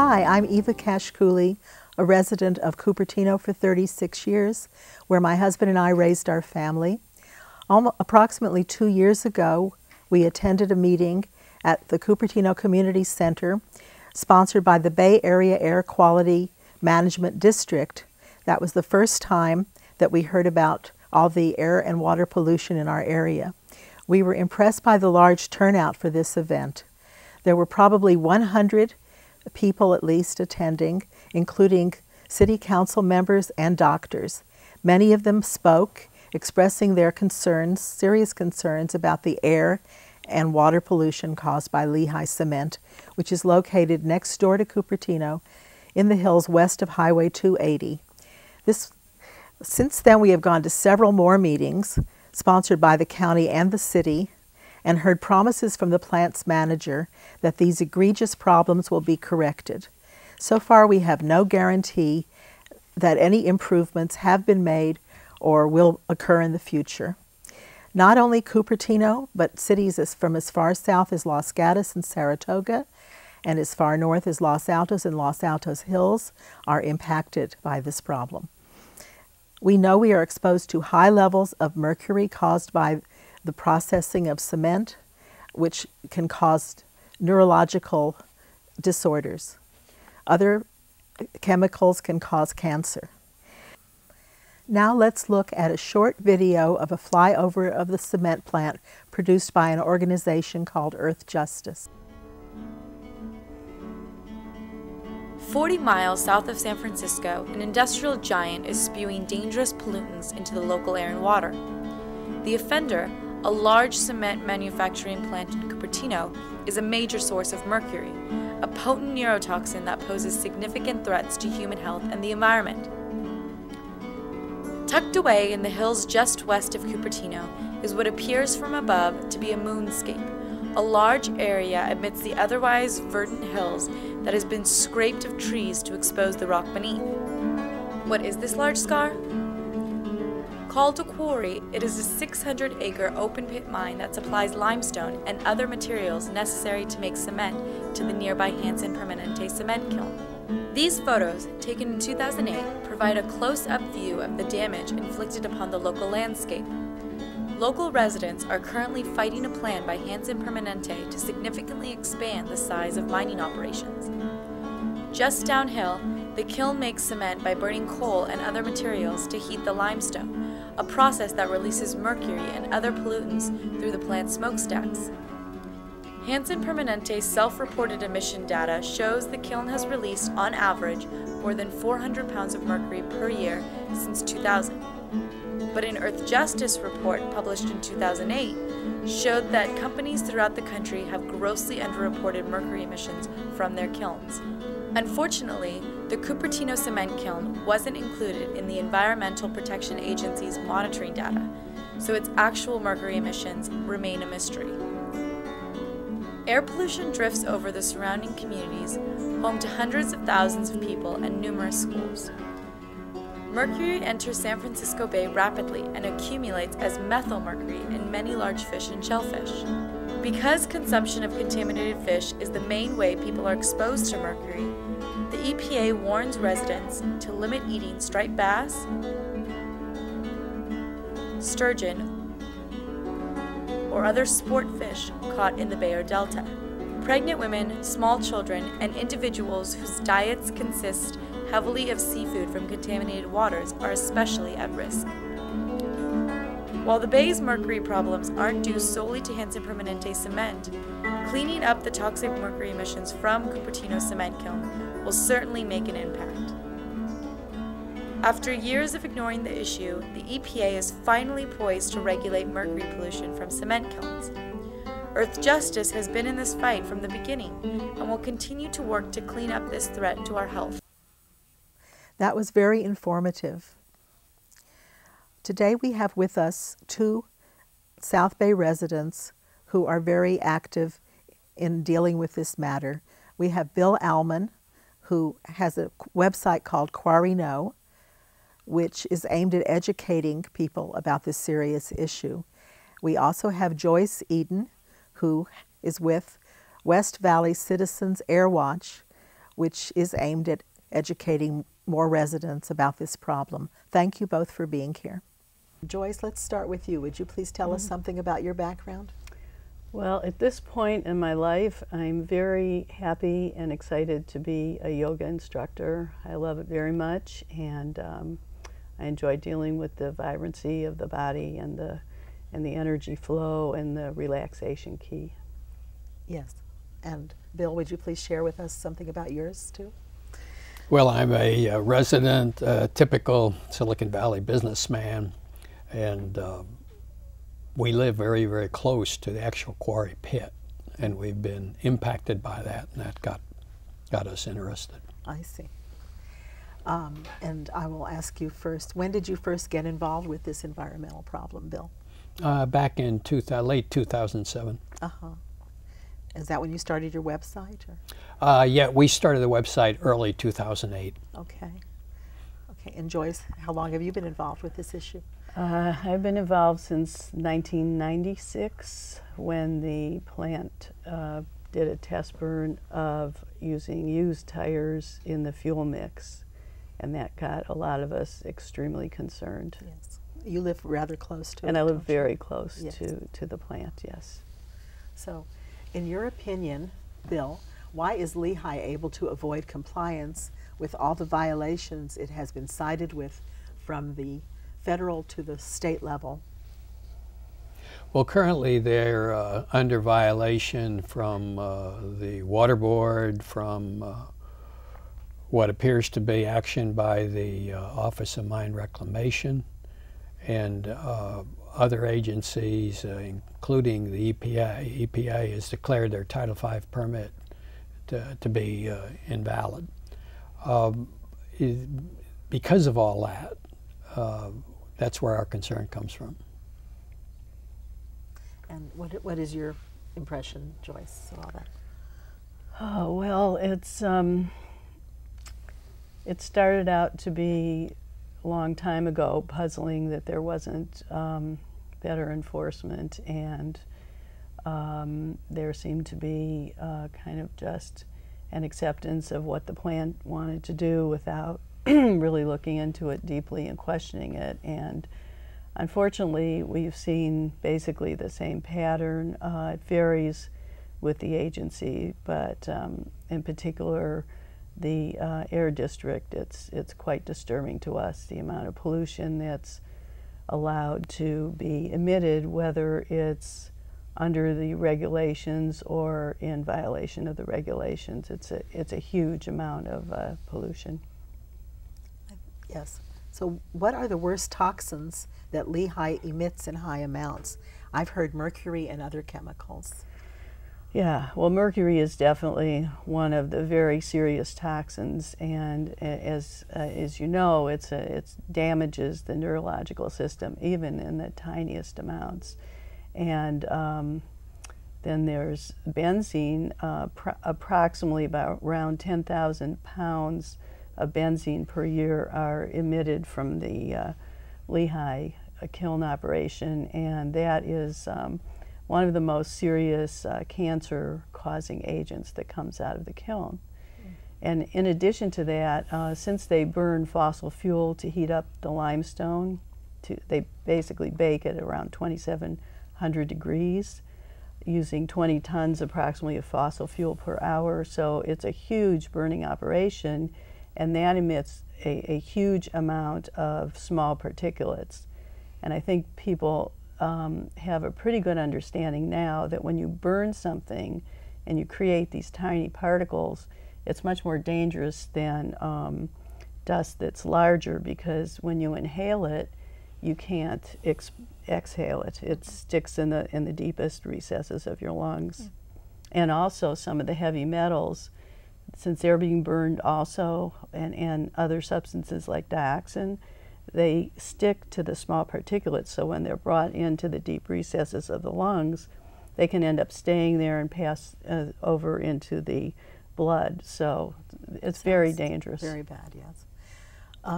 Hi, I'm Eva Cash-Cooley, a resident of Cupertino for 36 years, where my husband and I raised our family. Approximately 2 years ago, we attended a meeting at the Cupertino Community Center sponsored by the Bay Area Air Quality Management District. That was the first time that we heard about all the air and water pollution in our area. We were impressed by the large turnout for this event. There were probably 100 people at least attending, including city council members and doctors. Many of them spoke, expressing their concerns, serious concerns about the air and water pollution caused by Lehigh Cement, which is located next door to Cupertino in the hills west of Highway 280. Since then, we have gone to several more meetings sponsored by the county and the city and heard promises from the plant's manager that these egregious problems will be corrected. So far, we have no guarantee that any improvements have been made or will occur in the future. Not only Cupertino, but cities from as far south as Los Gatos and Saratoga, and as far north as Los Altos and Los Altos Hills are impacted by this problem. We know we are exposed to high levels of mercury caused by the processing of cement, which can cause neurological disorders. Other chemicals can cause cancer. Now let's look at a short video of a flyover of the cement plant produced by an organization called Earth Justice. 40 miles south of San Francisco, an industrial giant is spewing dangerous pollutants into the local air and water. The offender, a large cement manufacturing plant in Cupertino, is a major source of mercury, a potent neurotoxin that poses significant threats to human health and the environment. Tucked away in the hills just west of Cupertino is what appears from above to be a moonscape, a large area amidst the otherwise verdant hills that has been scraped of trees to expose the rock beneath. What is this large scar? Called a quarry, it is a 600-acre open-pit mine that supplies limestone and other materials necessary to make cement to the nearby Hansen Permanente cement kiln. These photos, taken in 2008, provide a close-up view of the damage inflicted upon the local landscape. Local residents are currently fighting a plan by Hansen Permanente to significantly expand the size of mining operations. Just downhill, the kiln makes cement by burning coal and other materials to heat the limestone, a process that releases mercury and other pollutants through the plant's smokestacks. Hansen Permanente's self-reported emission data shows the kiln has released, on average, more than 400 pounds of mercury per year since 2000. But an Earth Justice report published in 2008 showed that companies throughout the country have grossly underreported mercury emissions from their kilns. Unfortunately, the Cupertino cement kiln wasn't included in the Environmental Protection Agency's monitoring data, so its actual mercury emissions remain a mystery. Air pollution drifts over the surrounding communities, home to hundreds of thousands of people and numerous schools. Mercury enters San Francisco Bay rapidly and accumulates as methylmercury in many large fish and shellfish. Because consumption of contaminated fish is the main way people are exposed to mercury, the EPA warns residents to limit eating striped bass, sturgeon, or other sport fish caught in the Bay or Delta. Pregnant women, small children, and individuals whose diets consist heavily of seafood from contaminated waters are especially at risk. While the Bay's mercury problems aren't due solely to Hansen Permanente cement, cleaning up the toxic mercury emissions from Cupertino cement kiln will certainly make an impact. After years of ignoring the issue, the EPA is finally poised to regulate mercury pollution from cement kilns. Earth Justice has been in this fight from the beginning and will continue to work to clean up this threat to our health. That was very informative. Today we have with us two South Bay residents who are very active in dealing with this matter. We have Bill Allman, who has a website called Quarry No, which is aimed at educating people about this serious issue. We also have Joyce Eden, who is with West Valley Citizens Air Watch, which is aimed at educating more residents about this problem. Thank you both for being here. Joyce, let's start with you. Would you please tell us something about your background? Well, at this point in my life, I'm very happy and excited to be a yoga instructor. I love it very much, and I enjoy dealing with the vibrancy of the body and the energy flow and the relaxation key. Yes. And Bill, would you please share with us something about yours too? Well, I'm a resident, typical Silicon Valley businessman, and we live very, very close to the actual quarry pit, and we've been impacted by that, and that got us interested. I see. And I will ask you first, when did you first get involved with this environmental problem, Bill? Back in late 2007. Uh-huh. Is that when you started your website? Or? Yeah, we started the website early 2008. Okay. Okay, and Joyce, how long have you been involved with this issue? I've been involved since 1996 when the plant did a test burn of using used tires in the fuel mix, and that got a lot of us extremely concerned. Yes. You live rather close to it. And I live very close Yes. to the plant, yes. So, in your opinion, Bill, why is Lehigh able to avoid compliance with all the violations it has been cited with from the federal to the state level? Well, currently they're under violation from the Water Board, from what appears to be action by the Office of Mine Reclamation, and other agencies, including the EPA. EPA has declared their Title V permit to be invalid. Because of all that, that's where our concern comes from. And what is your impression, Joyce, of all that? Oh, well, it started out to be a long time ago puzzling that there wasn't better enforcement, and there seemed to be kind of just an acceptance of what the plant wanted to do without really looking into it deeply and questioning it. And unfortunately, we've seen basically the same pattern. It varies with the agency, but in particular, the air district, it's quite disturbing to us, the amount of pollution that's allowed to be emitted, whether it's under the regulations or in violation of the regulations. It's a huge amount of pollution. Yes. So what are the worst toxins that Lehigh emits in high amounts? I've heard mercury and other chemicals. Yeah, well, mercury is definitely one of the very serious toxins, and as you know, it damages the neurological system even in the tiniest amounts. And then there's benzene, approximately around 10,000 pounds of benzene per year are emitted from the Lehigh kiln operation, and that is one of the most serious cancer-causing agents that comes out of the kiln. And in addition to that, since they burn fossil fuel to heat up the limestone, they basically bake it around 2,700 degrees, using 20 tons approximately of fossil fuel per hour. So it's a huge burning operation, and that emits a huge amount of small particulates. And I think people have a pretty good understanding now that when you burn something and you create these tiny particles, it's much more dangerous than dust that's larger, because when you inhale it, you can't exhale it. It sticks in the deepest recesses of your lungs. And also some of the heavy metals, since they're being burned also, and other substances like dioxin, they stick to the small particulates, so when they're brought into the deep recesses of the lungs, they can end up staying there and pass over into the blood. So it's very dangerous. Very bad, yes.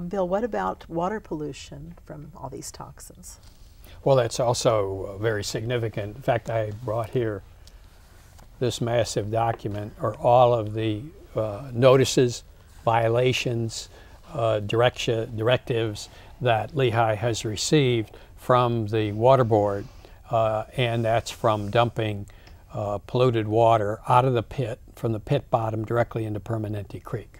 Bill, what about water pollution from all these toxins? Well, that's also very significant. In fact, I brought here this massive document, or all of the notices, violations, directives that Lehigh has received from the water board, and that's from dumping polluted water out of the pit, from the pit bottom directly into Permanente Creek.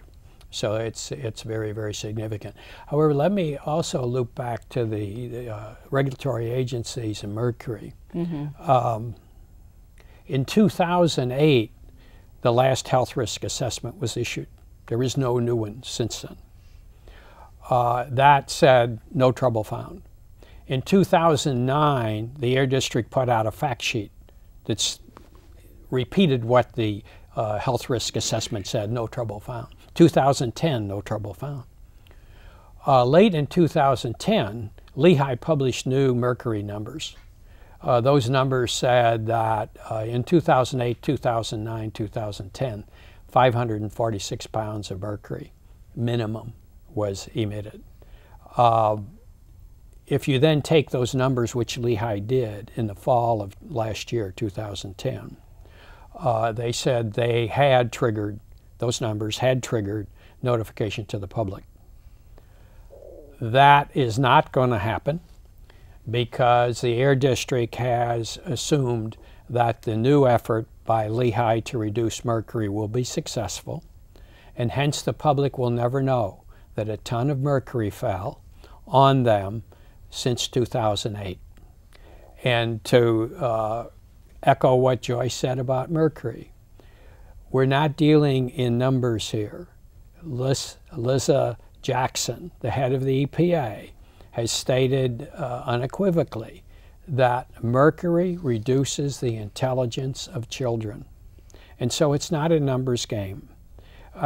So it's very, very significant. However, let me also loop back to the regulatory agencies in Mercury. Mm-hmm. In 2008, the last health risk assessment was issued. There is no new one since then. That said, no trouble found. In 2009, the Air District put out a fact sheet that's repeated what the health risk assessment said, no trouble found. 2010, no trouble found. Late in 2010, Lehigh published new mercury numbers. Those numbers said that in 2008, 2009, 2010, 546 pounds of mercury minimum was emitted. If you then take those numbers, which Lehigh did in the fall of last year, 2010, they said they had triggered, those numbers had triggered notification to the public. That is not going to happen because the Air District has assumed that the new effort by Lehigh to reduce mercury will be successful, and hence the public will never know that a ton of mercury fell on them since 2008. And to echo what Joyce said about mercury, we're not dealing in numbers here. Liza Jackson, the head of the EPA, has stated unequivocally that mercury reduces the intelligence of children. And so it's not a numbers game.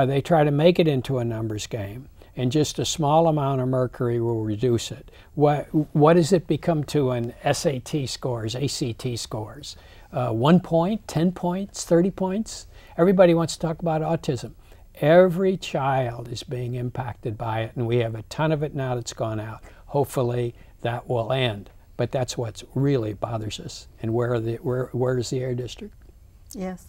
They try to make it into a numbers game, and just a small amount of mercury will reduce it. What does it become to an SAT scores, ACT scores? 1 point, 10 points, 30 points? Everybody wants to talk about autism. Every child is being impacted by it, and we have a ton of it now that's gone out. Hopefully that will end. But that's what really bothers us. And where is the Air District? Yes.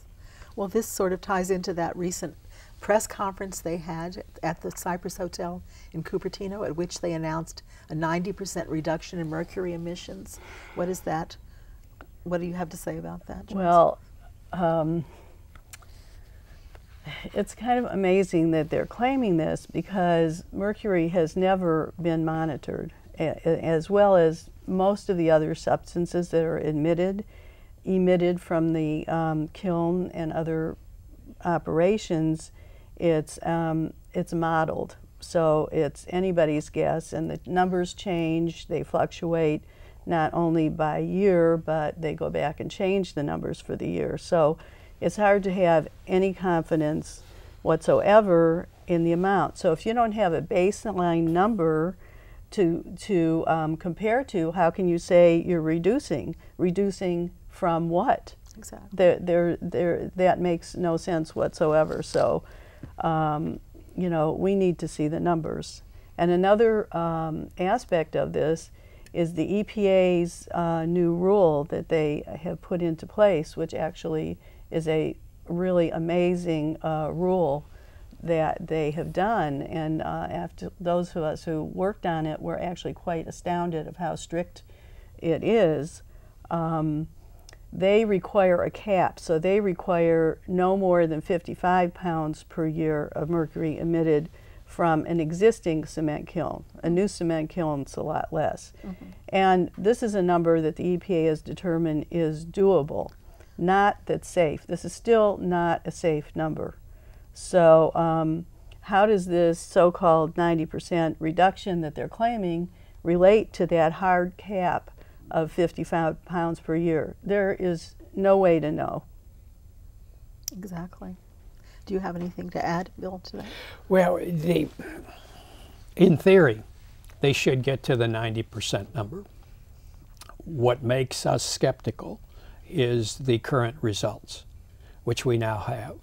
Well, this sort of ties into that recent press conference they had at the Cypress Hotel in Cupertino, at which they announced a 90% reduction in mercury emissions. What is that? What do you have to say about that, Joyce? Well, it's kind of amazing that they're claiming this because mercury has never been monitored, as well as most of the other substances that are emitted from the kiln and other operations. It's modeled, so it's anybody's guess, and the numbers change. They fluctuate not only by year, but they go back and change the numbers for the year. So it's hard to have any confidence whatsoever in the amount. So if you don't have a baseline number to compare to, how can you say you're reducing? Reducing from what? Exactly. That makes no sense whatsoever. So, you know, we need to see the numbers. And another aspect of this is the EPA's new rule that they have put into place, which actually is a really amazing rule that they have done. And after those of us who worked on it were actually quite astounded of how strict it is. They require a cap, so they require no more than 55 pounds per year of mercury emitted from an existing cement kiln. A new cement kiln's a lot less. Mm-hmm. And this is a number that the EPA has determined is doable, not that's safe. This is still not a safe number. So how does this so-called 90% reduction that they're claiming relate to that hard cap of 55 pounds per year? There is no way to know. Exactly. Do you have anything to add, Bill, to that? Well, in theory, they should get to the 90% number. What makes us skeptical is the current results, which we now have.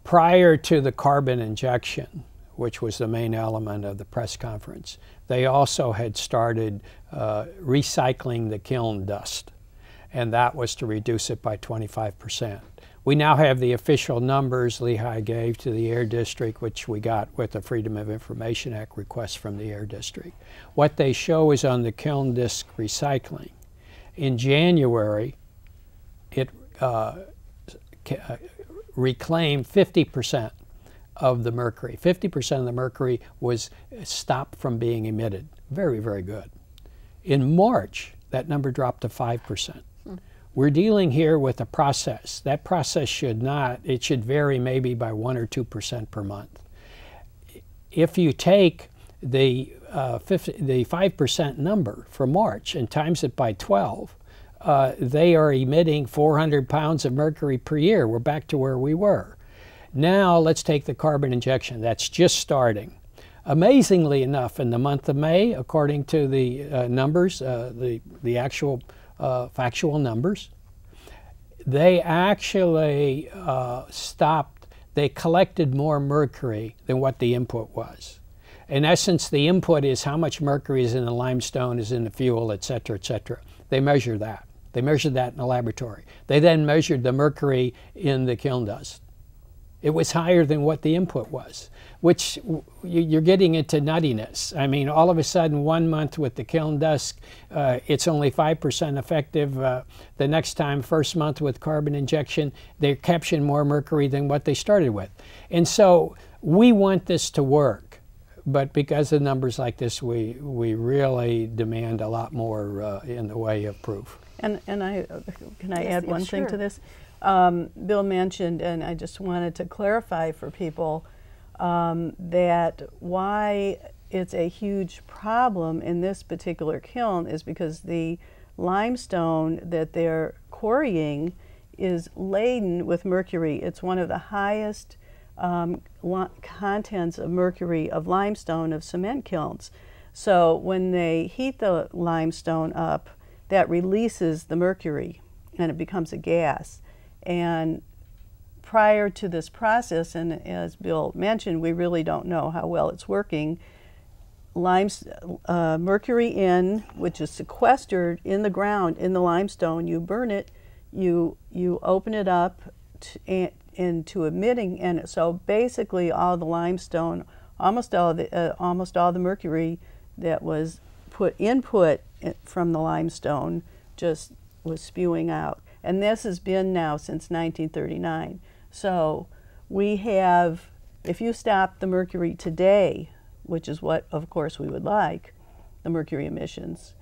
Prior to the carbon injection, which was the main element of the press conference, they also had started recycling the kiln dust. and that was to reduce it by 25%. We now have the official numbers Lehigh gave to the Air District, which we got with the Freedom of Information Act request from the Air District. What they show is on the kiln disk recycling. In January, it reclaimed 50% of the mercury. 50% of the mercury was stopped from being emitted. Very, very good. In March, that number dropped to 5%. We're dealing here with a process. That process should not, it should vary maybe by 1 or 2% per month. If you take the 5% number for March and times it by 12, they are emitting 400 pounds of mercury per year. We're back to where we were. Now let's take the carbon injection. That's just starting. Amazingly enough, in the month of May, according to the numbers, the actual factual numbers, they actually stopped, they collected more mercury than what the input was. In essence, the input is how much mercury is in the limestone, is in the fuel, et cetera, et cetera. They measure that. They measured that in the laboratory. They then measured the mercury in the kiln dust. It was higher than what the input was, which you're getting into nuttiness. I mean, all of a sudden, 1 month with the kiln dust, it's only 5% effective. The next time, first month with carbon injection, they're capturing more mercury than what they started with. And so we want this to work, but because of numbers like this, we really demand a lot more in the way of proof. And can I add one thing to this? Bill mentioned, and I just wanted to clarify for people, that why it's a huge problem in this particular kiln is because the limestone that they're quarrying is laden with mercury. It's one of the highest contents of mercury of limestone of cement kilns. So when they heat the limestone up, that releases the mercury and it becomes a gas. And prior to this process, and as Bill mentioned, we really don't know how well it's working, mercury in, which is sequestered in the ground, in the limestone, you burn it, you open it up into emitting, and so basically all the limestone, almost all the mercury that was input from the limestone just was spewing out. And this has been now since 1939. So we have, if you stop the mercury today, which is what, of course, we would like, the mercury emissions,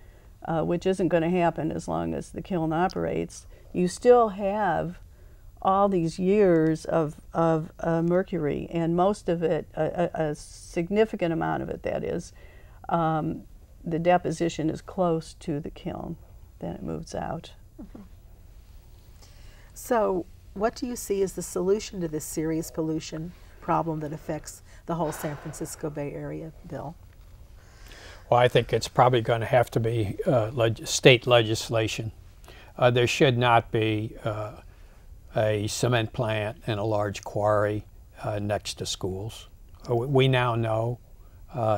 which isn't going to happen as long as the kiln operates, you still have all these years of mercury, and most of it, a significant amount of it, that is, the deposition is close to the kiln, then it moves out. Mm-hmm. So what do you see as the solution to this serious pollution problem that affects the whole San Francisco Bay Area, Bill? Well, I think it's probably going to have to be state legislation. There should not be a cement plant and a large quarry next to schools. We now know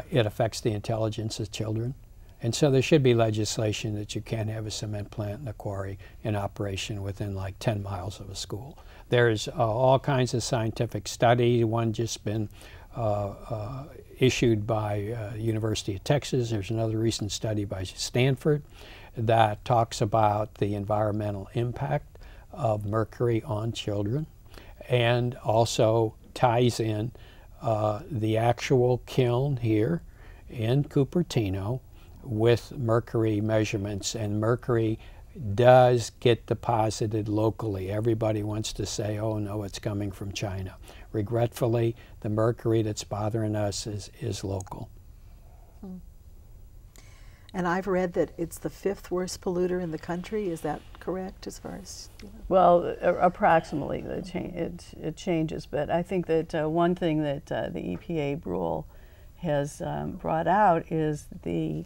it affects the intelligence of children. And so there should be legislation that you can't have a cement plant and a quarry in operation within like 10 miles of a school. There's all kinds of scientific studies. One just been issued by University of Texas. There's another recent study by Stanford that talks about the environmental impact of mercury on children, and also ties in the actual kiln here in Cupertino with mercury measurements, and mercury does get deposited locally. Everybody wants to say, oh no, it's coming from China. Regretfully, the mercury that's bothering us is local. Hmm. And I've read that it's the 5th worst polluter in the country. Is that correct as far as? You know? Well, approximately. It changes, but I think that one thing that the EPA rule has brought out is the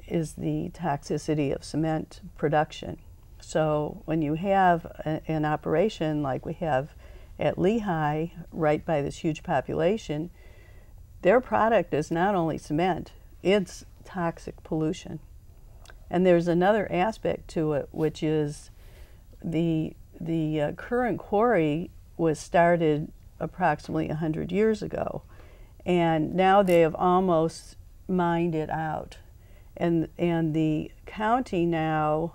toxicity of cement production. So when you have an operation like we have at Lehigh, right by this huge population, their product is not only cement, it's toxic pollution. And there's another aspect to it, which is the current quarry was started approximately 100 years ago, and now they have almost mined it out. And the county now,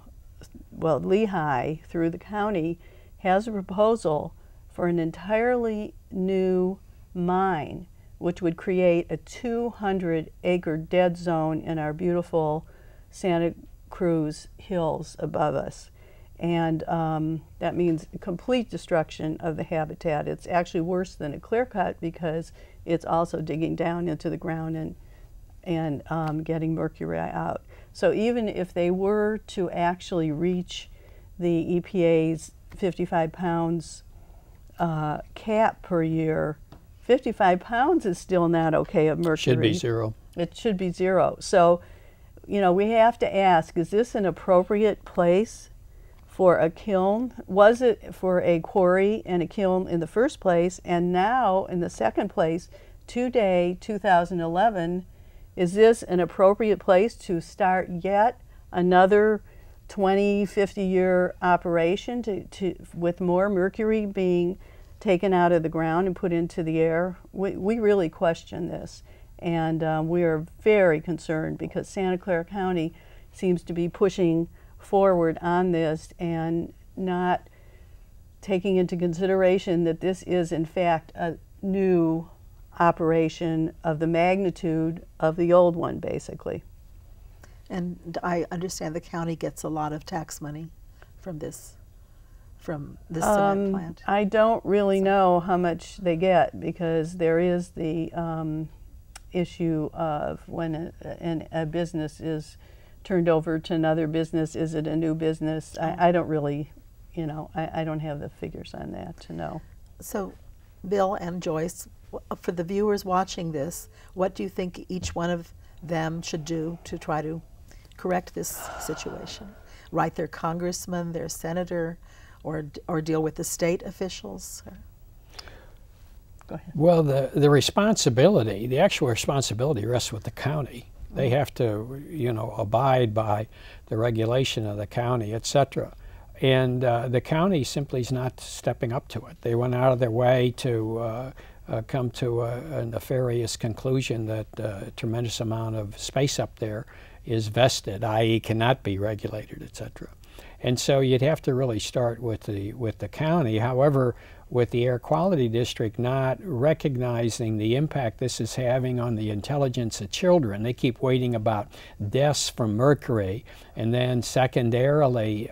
well, Lehigh, through the county, has a proposal for an entirely new mine, which would create a 200-acre dead zone in our beautiful Santa Cruz hills above us. And that means complete destruction of the habitat. It's actually worse than a clear cut because it's also digging down into the ground and getting mercury out. So even if they were to actually reach the EPA's 55 pounds cap per year, 55 pounds is still not okay of mercury. Should be 0. It should be 0. So, you know, we have to ask, is this an appropriate place for a kiln? Was it for a quarry and a kiln in the first place? And now, in the second place, today, 2011, is this an appropriate place to start yet another 20, 50-year operation with more mercury being taken out of the ground and put into the air? We really question this, and we are very concerned because Santa Clara County seems to be pushing forward on this and not taking into consideration that this is in fact a new operation of the magnitude of the old one, basically. And I understand the county gets a lot of tax money from this cement plant. I don't really know how much they get because there is the issue of when a business is turned over to another business, is it a new business? I don't really, you know, I don't have the figures on that to know. So, Bill and Joyce, for the viewers watching this, what do you think each one of them should do to try to correct this situation? Write their congressman, their senator, or deal with the state officials? Go ahead. Well, the responsibility, the actual responsibility rests with the county. They have to, you know, abide by the regulation of the county, etc. And the county simply is not stepping up to it. They went out of their way to come to a nefarious conclusion that a tremendous amount of space up there is vested, i.e. cannot be regulated, etc. And so you'd have to really start with the county. However, with the air quality district not recognizing the impact this is having on the intelligence of children, they keep waiting about deaths from mercury, and then secondarily,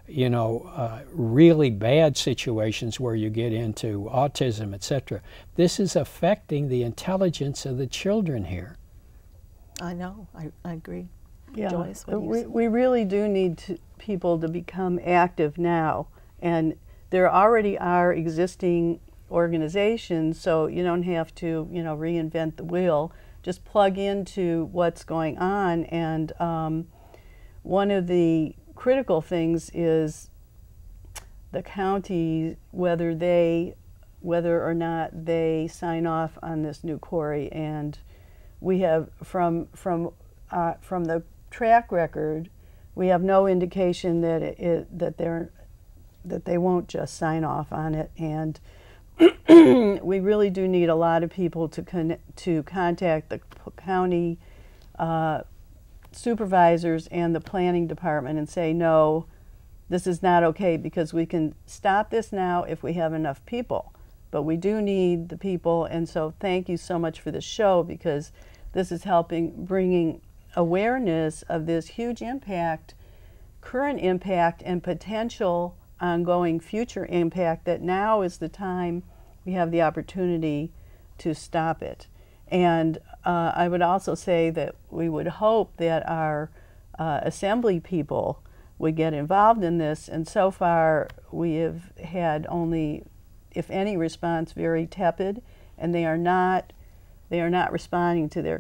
you know, really bad situations where you get into autism, etc. This is affecting the intelligence of the children here. I know. I agree. Yeah, Joyce, what do you say? we really do need people to become active now, and there already are existing organizations, so you don't have to, you know, reinvent the wheel. Just plug into what's going on, and one of the critical things is the county, whether or not they sign off on this new quarry. And we have from the track record, we have no indication that they won't just sign off on it, and we really do need a lot of people to contact the county supervisors and the planning department and say, no, this is not okay, because we can stop this now if we have enough people, but we do need the people. And so thank you so much for this show, because this is helping bringing awareness of this huge impact, current impact, and potential ongoing future impact, that now is the time we have the opportunity to stop it. And I would also say that we would hope that our assembly people would get involved in this, and so far we have had only, if any, response very tepid, and they are not responding to their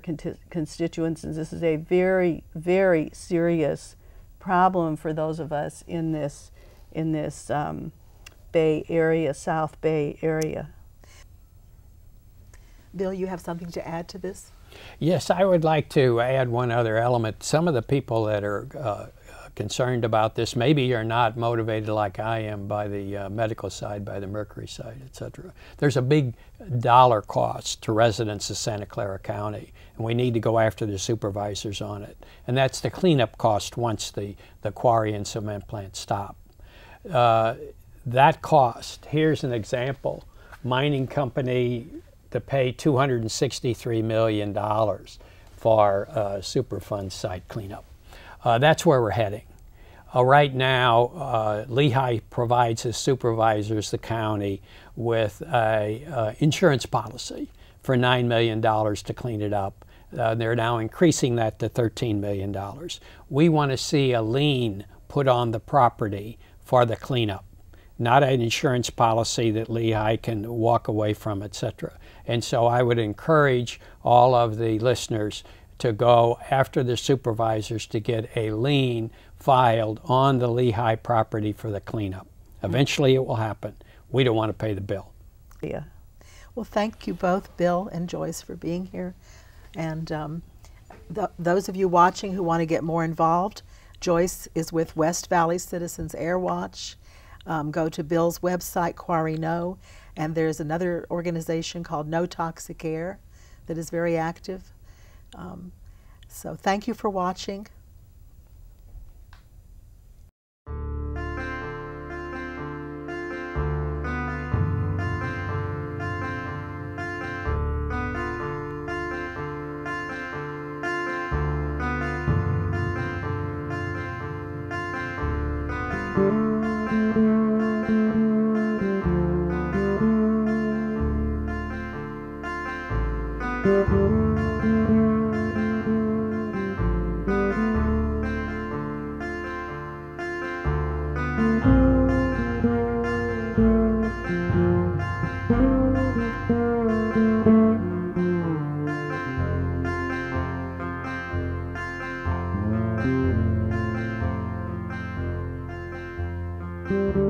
constituents. And this is a very, very serious problem for those of us in this Bay Area, South Bay area. Bill, you have something to add to this? Yes, I would like to add one other element. Some of the people that are concerned about this maybe are not motivated like I am by the medical side, by the Mercury side, etc. There's a big dollar cost to residents of Santa Clara County, and we need to go after the supervisors on it. And that's the cleanup cost once the quarry and cement plant stop. That cost, here's an example. Mining company to pay $263 million for Superfund site cleanup. That's where we're heading. Right now, Lehigh provides its supervisors, the county, with an insurance policy for $9 million to clean it up. They're now increasing that to $13 million. We want to see a lien put on the property for the cleanup, not an insurance policy that Lehigh can walk away from, etc. And so I would encourage all of the listeners to go after the supervisors to get a lien filed on the Lehigh property for the cleanup. Eventually it will happen. We don't want to pay the bill. Yeah. Well, thank you both, Bill and Joyce, for being here. And those of you watching who want to get more involved, Joyce is with West Valley Citizens Air Watch. Go to Bill's website, Quarry No, and there's another organization called No Toxic Air that is very active. So thank you for watching. Thank you.